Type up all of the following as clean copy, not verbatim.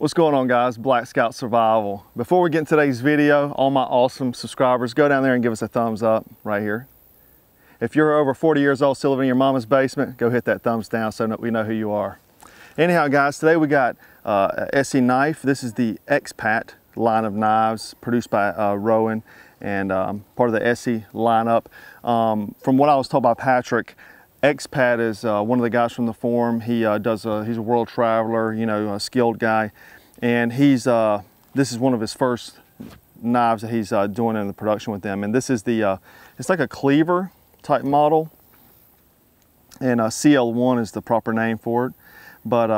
What's going on, guys? Black Scout Survival. Before we get into today's video, all my awesome subscribers, go down there and give us a thumbs up right here. If you're over 40 years old still living in your mama's basement, go hit that thumbs down so that we know who you are. Anyhow, guys, today we got a Essie knife. This is the Expat line of knives produced by Rowan and part of the Essie lineup. From what I was told by Patrick, Expat is one of the guys from the forum. He's a world traveler, you know, a skilled guy, and this is one of his first knives that he's doing in the production with them. And this is it's like a cleaver type model, and CL1 is the proper name for it. But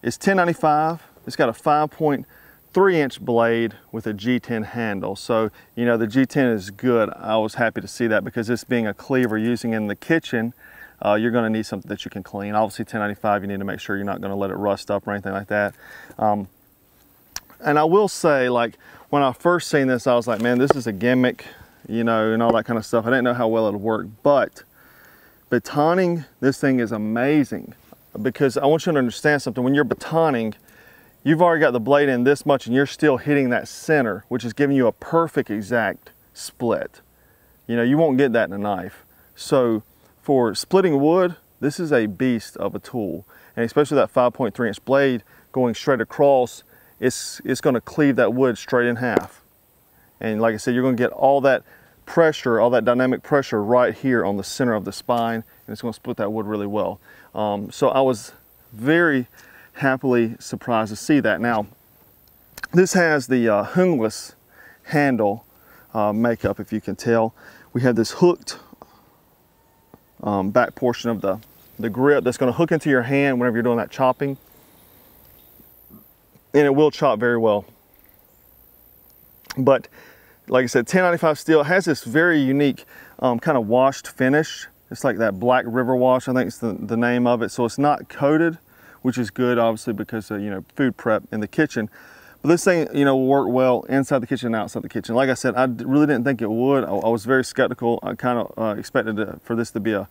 it's 1095. It's got a 5.3-inch blade with a G10 handle. So, you know, the G10 is good. I was happy to see that because this being a cleaver using in the kitchen, you're going to need something that you can clean. Obviously 1095, you need to make sure you're not going to let it rust up or anything like that. And I will say, like, when I first seen this, I was like, man, this is a gimmick, you know, and all that kind of stuff. I didn't know how well it would work, but batoning this thing is amazing, because I want you to understand something. When you're batoning, you've already got the blade in this much and you're still hitting that center, which is giving you a perfect exact split. You know, you won't get that in a knife. So for splitting wood, this is a beast of a tool. And especially that 5.3-inch blade going straight across, it's going to cleave that wood straight in half. And like I said, you're going to get all that pressure, all that dynamic pressure right here on the center of the spine, and it's going to split that wood really well. So I was very happily surprised to see that. Now, this has the hungless handle makeup, if you can tell. We have this hooked back portion of the grip that's going to hook into your hand whenever you're doing that chopping, and it will chop very well. But like I said, 1095 steel. It has this very unique kind of washed finish. It's like that Black River wash, I think it's the name of it. So it's not coated, which is good, obviously, because you know, food prep in the kitchen. But this thing, you know, will work well inside the kitchen and outside the kitchen. Like I said, I really didn't think it would. I was very skeptical. I kind of expected for this to be a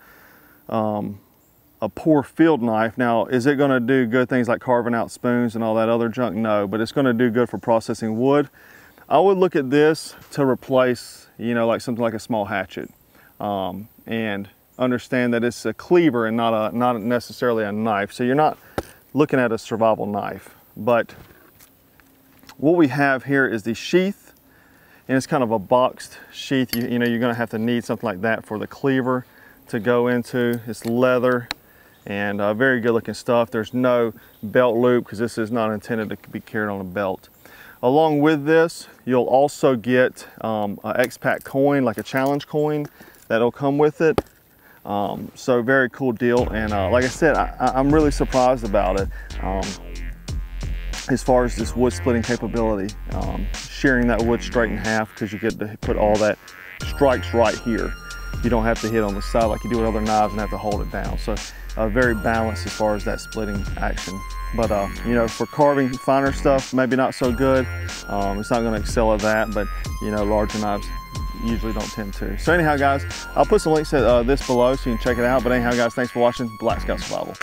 poor field knife. Now, is it going to do good things like carving out spoons and all that other junk? No, but it's going to do good for processing wood. I would look at this to replace, you know, like something like a small hatchet, and understand that it's a cleaver and not necessarily a knife. So you're not looking at a survival knife. But what we have here is the sheath, and it's kind of a boxed sheath. You know, you're going to have to need something like that for the cleaver to go into. It's leather and very good looking stuff. There's no belt loop because this is not intended to be carried on a belt. Along with this, you'll also get an Expat coin, like a challenge coin, that'll come with it. So very cool deal. And like I said, I'm really surprised about it. As far as this wood splitting capability, shearing that wood straight in half, because you get to put all that strikes right here. You don't have to hit on the side like you do with other knives and have to hold it down. So very balanced as far as that splitting action. But you know, for carving finer stuff, maybe not so good. It's not going to excel at that, but you know, larger knives usually don't tend to. So anyhow, guys, I'll put some links to this below so you can check it out. But anyhow, guys, thanks for watching Black Scout Survival.